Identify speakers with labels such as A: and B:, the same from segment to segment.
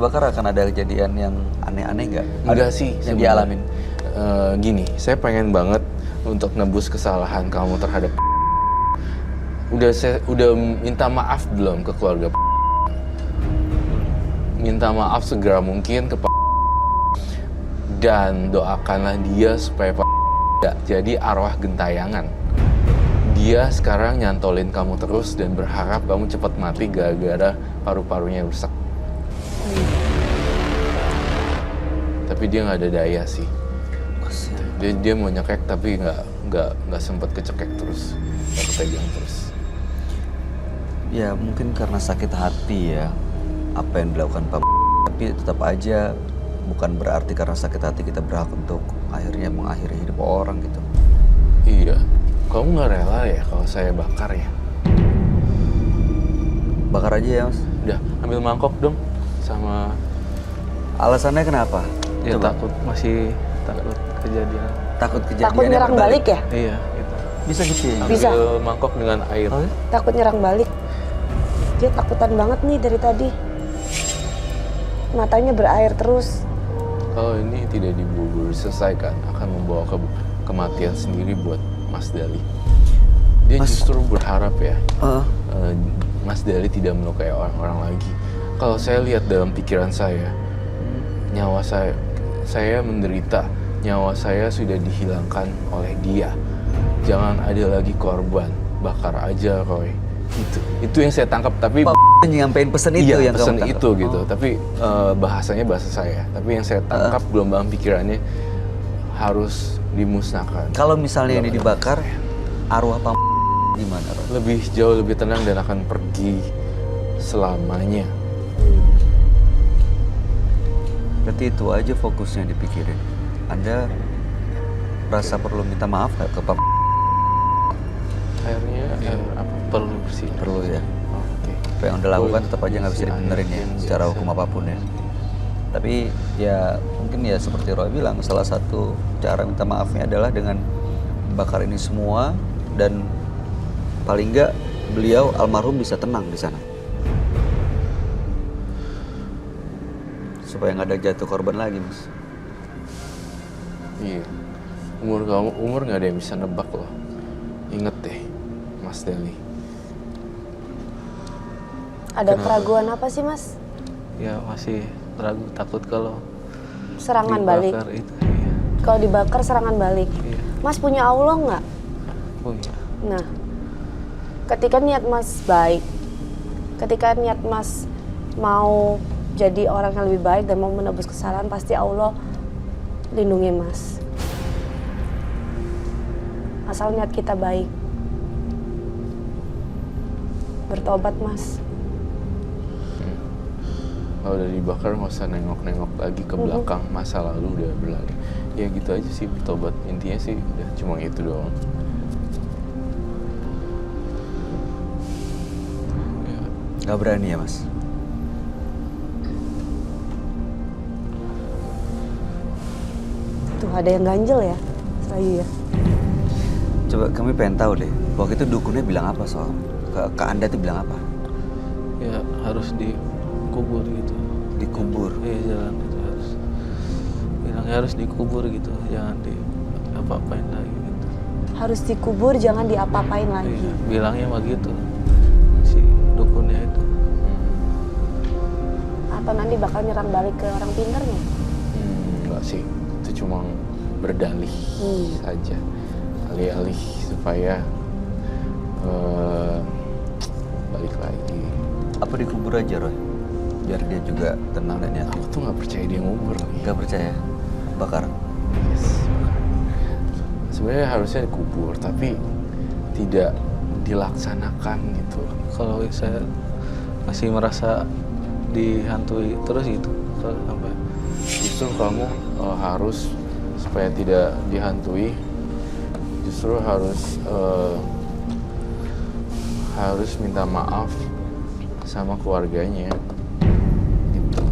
A: dibakar akan ada kejadian yang aneh-aneh nggak?
B: Enggak sih
A: yang
B: sebenarnya.
A: dialamin.
B: Gini, saya pengen banget untuk nebus kesalahan kamu terhadap udah minta maaf belum ke keluarga? Minta maaf segera mungkin ke dan doakanlah dia supaya tidak jadi arwah gentayangan. Dia sekarang nyantolin kamu terus dan berharap kamu cepat mati gara-gara paru-parunya rusak. Tapi dia nggak ada daya sih. Dia mau nyekek tapi nggak sempet kecekek terus, nggak kepegang terus.
A: Ya mungkin karena sakit hati ya apa yang dilakukan Pak. Tapi tetap aja bukan berarti karena sakit hati kita berhak untuk akhirnya mengakhiri hidup orang gitu.
B: Iya. Kamu nggak rela ya kalau saya bakar ya?
A: Bakar aja ya Mas.
B: Udah, ambil mangkok dong sama...
A: Alasannya kenapa?
C: Ya
A: Coba.
C: masih takut kejadian.
A: Takut kejadian
D: Takut nyerang balik ya?
C: Iya, gitu.
A: Bisa gitu ya?
D: Bisa.
B: Ambil mangkok dengan air.
A: Oh, ya?
D: Takut nyerang balik. Dia takutan banget nih dari tadi. Matanya berair terus.
B: Kalau ini tidak diselesaikan akan membawa kematian sendiri buat Mas Dali. Dia justru berharap ya Mas Dali tidak melukai orang-orang lagi. Kalau saya lihat dalam pikiran saya, nyawa saya menderita, nyawa saya sudah dihilangkan oleh dia. Jangan ada lagi korban, bakar aja Roy. Itu yang saya tangkap. Tapi
A: nyampein pesan itu
B: iya,
A: yang
B: pesan
A: kamu tangkap.
B: itu gitu. Tapi bahasanya bahasa saya. Tapi yang saya tangkap gelombang pikirannya harus dimusnahkan.
A: Kalau misalnya ini dibakar, arwah Pak gimana Roy?
B: Lebih jauh lebih tenang dan akan pergi selamanya.
A: Berarti itu aja fokusnya dipikirin. Anda rasa perlu minta maaf nggak ke Pak?
B: Akhirnya apa?
C: Perlu sih.
A: Perlu ya.
B: Oke.
A: Apa yang udah lakukan tetap aja nggak bisa dibenerin ya secara hukum apapun ya. Tapi ya mungkin ya seperti Roy bilang, salah satu cara minta maafnya adalah dengan bakar ini semua dan paling nggak beliau almarhum bisa tenang di sana. Supaya nggak ada jatuh korban lagi, Mas.
B: Iya. Umur nggak ada yang bisa nebak loh. Ingat deh, Mas Dali.
D: Ada keraguan apa sih Mas?
C: Ya masih ragu, takut kalau
D: Serangan
C: dibakar
D: balik.
C: itu. Iya.
D: Kalau dibakar serangan balik.
C: Iya.
D: Mas punya Allah nggak?
C: Punya.
D: Nah, ketika niat Mas baik, ketika niat Mas mau jadi orang yang lebih baik dan mau menebus kesalahan, pasti Allah lindungi Mas. Asal niat kita baik. Bertobat Mas.
B: Kalau udah dibakar nggak usah nengok-nengok lagi ke belakang, masa lalu udah berlalu. Ya gitu aja sih bertobat. Intinya sih udah cuma itu doang. Ya.
A: Nggak berani ya, Mas?
D: Tuh ada yang ganjel ya, Serayu ya.
A: Coba kami pengen tahu deh, waktu itu dukunnya bilang apa soal ke Anda tuh bilang apa?
C: Ya harus dikubur gitu.
A: Dikubur?
C: Iya, jalan itu harus. Bilangnya harus dikubur gitu, jangan apa-apain lagi gitu.
D: Harus dikubur, jangan diapa-apain lagi.
C: Iya, bilangnya mah gitu si dukunnya itu.
D: Atau nanti bakal nyerang balik ke orang pinternya.
B: Enggak sih, itu cuma berdalih saja. Alih-alih supaya balik lagi.
A: Apa dikubur aja, Roy? Biar dia juga tenang dan yakin.
B: Aku tuh nggak percaya dia ngubur lagi.
A: Nggak percaya? Bakar?
B: Yes. Sebenarnya harusnya dikubur, tapi tidak dilaksanakan gitu.
C: Kalau saya masih merasa dihantui terus gitu sampai.
B: Justru kamu harus supaya tidak dihantui, justru harus minta maaf sama keluarganya gitu.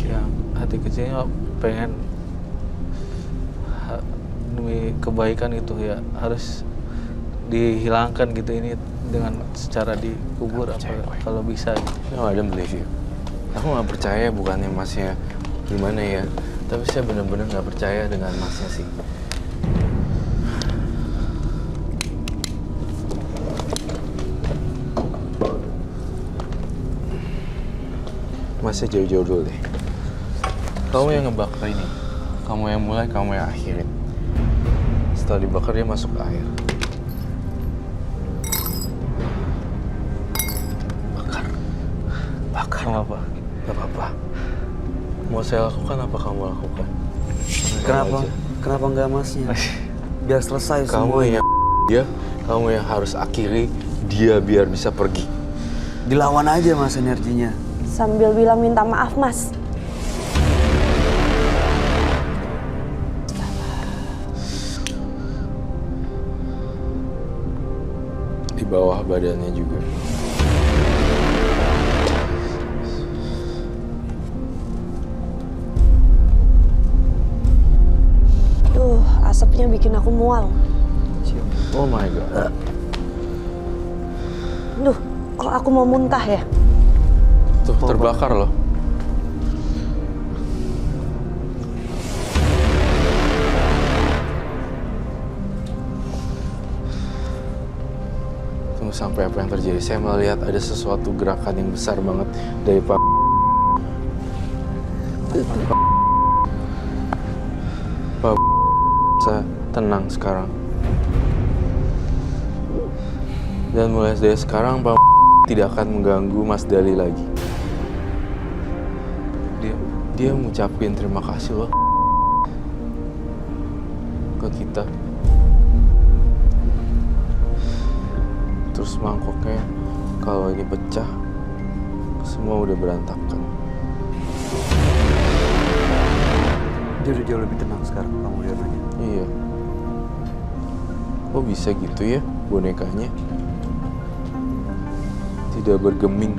C: Yang hati kecilnya pengen demi kebaikan itu ya harus dihilangkan gitu ini dengan secara dikubur apa kalau bisa gitu.
B: No, I don't believe you. Aku nggak percaya, bukannya masnya gimana ya, tapi saya benar-benar nggak percaya dengan masnya sih. Masnya jauh-jauh dulu deh. Kamu yang ngebakar ini, kamu yang mulai, kamu yang akhirin. Setelah dibakar dia masuk ke air. Bakar.
A: Kamu apa?
B: Gak apa-apa. Mau saya lakukan apa kamu lakukan?
A: Kenapa?
B: Aja.
A: Kenapa nggak masnya? Biar selesai
B: Kamu
A: semua.
B: yang dia, kamu yang harus akhiri dia biar bisa pergi.
A: Dilawan aja mas energinya.
D: Sambil bilang minta maaf, Mas.
B: Di bawah badannya juga.
D: Asapnya bikin aku mual.
B: Oh my god.
D: Duh, kok aku mau muntah ya?
B: Tuh terbakar loh. Tunggu sampai apa yang terjadi. Saya melihat ada sesuatu gerakan yang besar banget dari Pak. Pak saya tenang sekarang. Dan mulai dari sekarang Pak tidak akan mengganggu Mas Dali lagi. Dia ngucapin terima kasih loh ke kita. Terus mangkoknya kalau ini pecah, semua udah berantakan.
A: Dia udah jauh lebih tenang sekarang, kamu lihat aja.
B: Iya. Kok bisa gitu ya bonekanya? Tidak bergeming.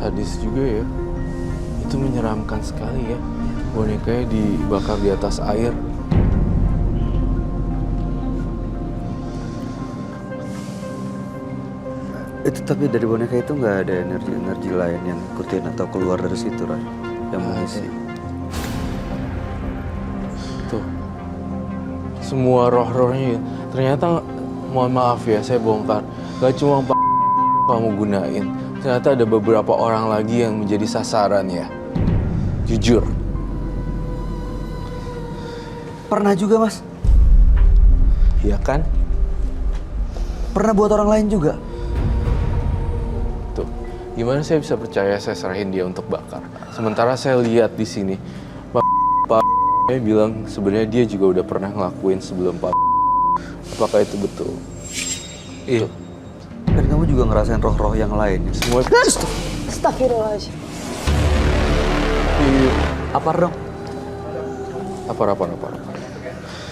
B: Sadis juga ya. Itu menyeramkan sekali ya. Bonekanya dibakar di atas air.
A: Itu tapi dari boneka itu nggak ada energi lain yang ikutin atau keluar dari situ, Ray? Yang mengisi.
B: Tuh. Semua roh-rohnya ternyata, mohon maaf ya saya bongkar, gak cuma kamu gunain. Ternyata ada beberapa orang lagi yang menjadi sasaran ya. Jujur.
A: Pernah juga, Mas?
B: Iya kan?
A: Pernah buat orang lain juga?
B: Tuh, gimana saya bisa percaya saya serahin dia untuk bakar? Sementara saya lihat di sini, Pak bilang sebenarnya dia juga udah pernah ngelakuin sebelum Pak. Apakah itu betul?
A: Iya. Dan kamu juga ngerasain roh-roh yang lain.
B: Semua
D: Astagfirullahaladzim.
B: Iya.
A: Apa dong?
B: Apa.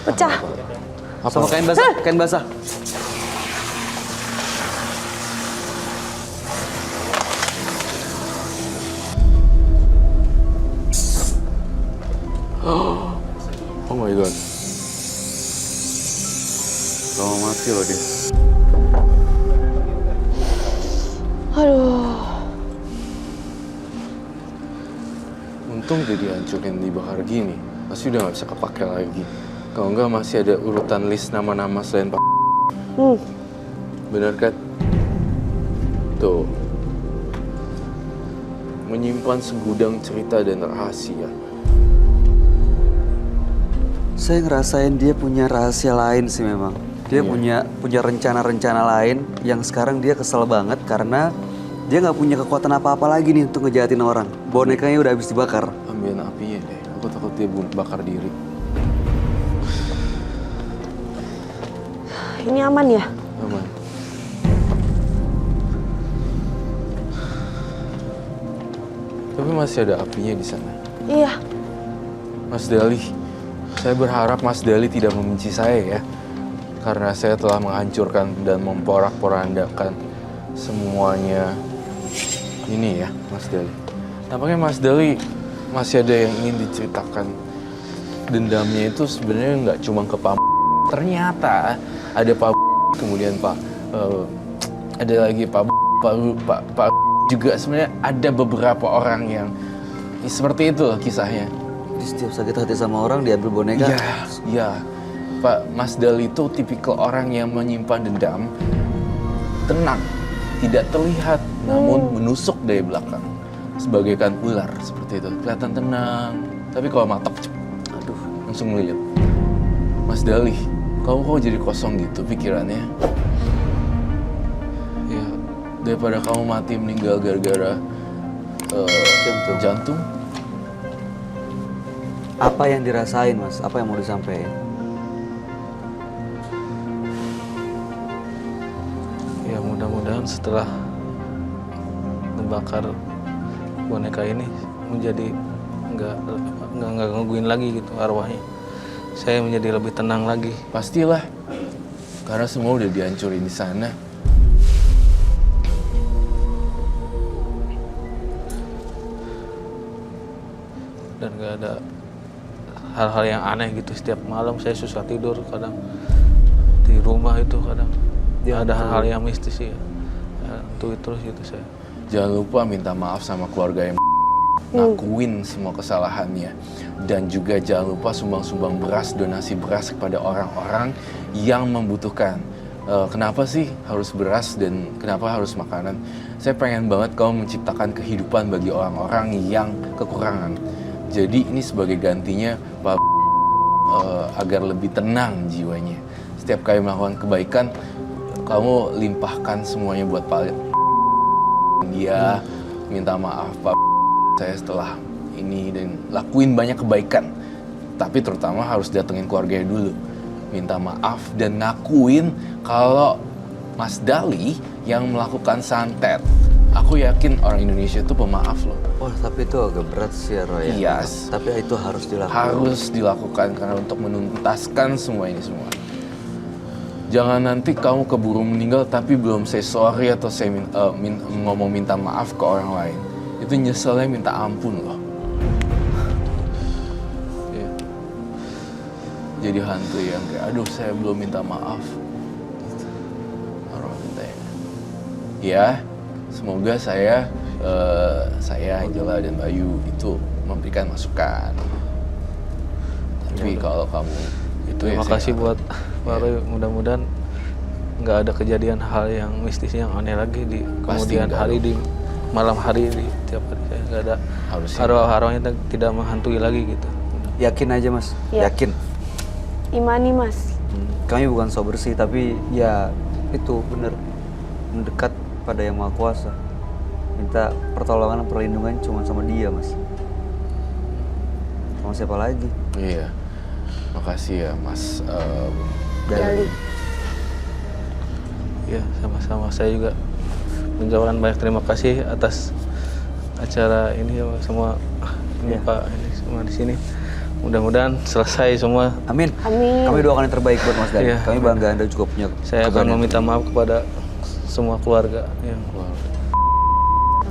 D: Pecah.
B: Apa?
A: Sama kain basah, kain basah.
B: Oh my god.
A: Kamu mati loh dia.
D: Aduh.
B: Untung dia dihancurin dibakar gini. Pasti udah gak bisa kepake lagi. Kalau enggak masih ada urutan list nama-nama selain Pak. Bener kan? Tuh. Menyimpan segudang cerita dan rahasia.
A: Saya ngerasain dia punya rahasia lain sih memang. Dia punya rencana-rencana lain yang sekarang dia kesel banget karena dia nggak punya kekuatan apa-apa lagi nih untuk ngejahatin orang. Bonekanya udah habis dibakar.
B: Ambilin apinya deh. Aku takut dia bakar diri.
D: Ini aman ya?
B: Aman. Tapi masih ada apinya di sana.
D: Iya.
B: Mas Dali, saya berharap Mas Dali tidak membenci saya ya. Karena saya telah menghancurkan dan memporak-porandakan semuanya ini ya, Mas Dali. Nampaknya Mas Dali masih ada yang ingin diceritakan. Dendamnya itu sebenarnya nggak cuma ke Pak. Ternyata ada Pak, kemudian Pak ada lagi Pak juga sebenarnya ada beberapa orang yang seperti itu loh kisahnya.
A: Jadi setiap sakit hati sama orang diambil boneka.
B: Iya. Pak Mas Dali itu tipikal orang yang menyimpan dendam, tenang, tidak terlihat, namun menusuk dari belakang, sebagaikan ular seperti itu. Kelihatan tenang, tapi kalau matok, aduh, langsung ngeliat. Mas Dali, kamu kok jadi kosong gitu pikirannya? Ya, daripada kamu mati meninggal gara-gara jantung.
A: Apa yang dirasain Mas? Apa yang mau disampaikan?
C: Ya mudah-mudahan setelah membakar boneka ini menjadi nggak ngangguin lagi gitu arwahnya. Saya menjadi lebih tenang lagi.
B: Pastilah, karena semua udah dihancurin di sana.
C: Dan nggak ada hal-hal yang aneh gitu. Setiap malam saya susah tidur kadang di rumah itu kadang ada hal-hal yang mistis ya. Itu terus gitu saya.
B: Jangan lupa minta maaf sama keluarga yang ngakuin semua kesalahannya. Dan juga jangan lupa sumbang-sumbang beras, donasi beras kepada orang-orang yang membutuhkan. Kenapa sih harus beras dan kenapa harus makanan? Saya pengen banget kamu menciptakan kehidupan bagi orang-orang yang kekurangan. Jadi ini sebagai gantinya Pak agar lebih tenang jiwanya. Setiap kali melakukan kebaikan, kamu limpahkan semuanya buat Pak. Dia minta maaf Pak, saya setelah ini dan lakuin banyak kebaikan. Tapi terutama harus datengin keluarganya dulu. Minta maaf dan ngakuin kalau Mas Dali yang melakukan santet. Aku yakin orang Indonesia itu pemaaf loh.
A: Wah, tapi itu agak berat sih ya Roy.
B: Yes.
A: Tapi itu harus dilakukan.
B: Harus dilakukan karena untuk menuntaskan semua ini semua. Jangan nanti kamu keburu meninggal tapi belum say sorry atau saya ngomong minta maaf ke orang lain. Itu nyeselnya minta ampun loh.
C: Ya.
B: Jadi hantu yang kayak, aduh saya belum minta maaf. Orang minta ya. Semoga saya Angela dan Bayu itu memberikan masukan. Tapi kalau kamu itu
C: Terima kasih buat Pak Roy. Mudah-mudahan nggak ada kejadian hal yang mistis yang aneh lagi di kemudian hari di malam hari di tiap hari. Saya nggak ada arwah-arwahnya tidak menghantui lagi gitu.
A: Yakin aja Mas,
D: Ya.
A: yakin.
D: Imani Mas.
A: Kami bukan so bersih tapi ya itu bener mendekat pada Yang Maha Kuasa. Minta pertolongan dan perlindungan cuma sama Dia Mas. Sama siapa lagi?
B: Iya. Makasih ya Mas
D: Dali.
C: Ya sama-sama, saya juga mengucapkan banyak terima kasih atas acara ini ya semua ini Pak ini semua di sini. Mudah-mudahan selesai semua.
A: Amin.
D: Amin.
A: Kami doakan yang terbaik buat Mas Dali.
C: Iya.
A: Kami bangga Anda juga punya.
C: Saya akan meminta maaf kepada semua keluarga yang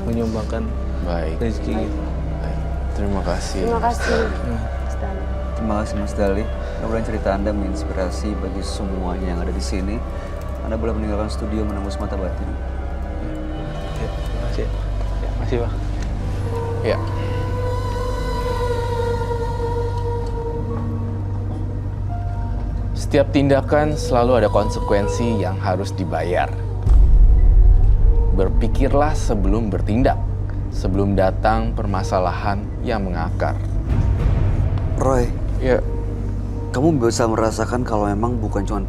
C: menyumbangkan
B: baik.
C: rezeki gitu.
B: Baik. Terima kasih.
D: Terima kasih Mas Dali.
A: Terima kasih Mas Dali. Mudah-mudahan cerita Anda menginspirasi bagi semuanya yang ada di sini. Anda boleh meninggalkan studio menembus mata batin.
C: Ya, terima kasih. Ya, makasih Pak.
B: Ya. Setiap tindakan selalu ada konsekuensi yang harus dibayar. Berpikirlah sebelum bertindak, sebelum datang permasalahan yang mengakar.
A: Roy,
B: Ya,
A: kamu bisa merasakan kalau memang bukan cuma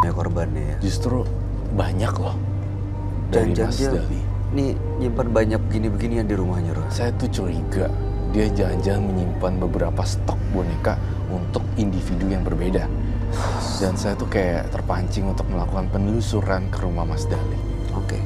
A: ya korbannya ya.
B: justru banyak loh dari Mas
A: Jangan-jangan
B: Dali.
A: ini nyimpan banyak begini-beginian di rumahnya, Roy.
B: Saya tuh curiga dia jangan-jangan menyimpan beberapa stok boneka untuk individu yang berbeda. Dan saya tuh kayak terpancing untuk melakukan penelusuran ke rumah Mas Dali.
A: Oke.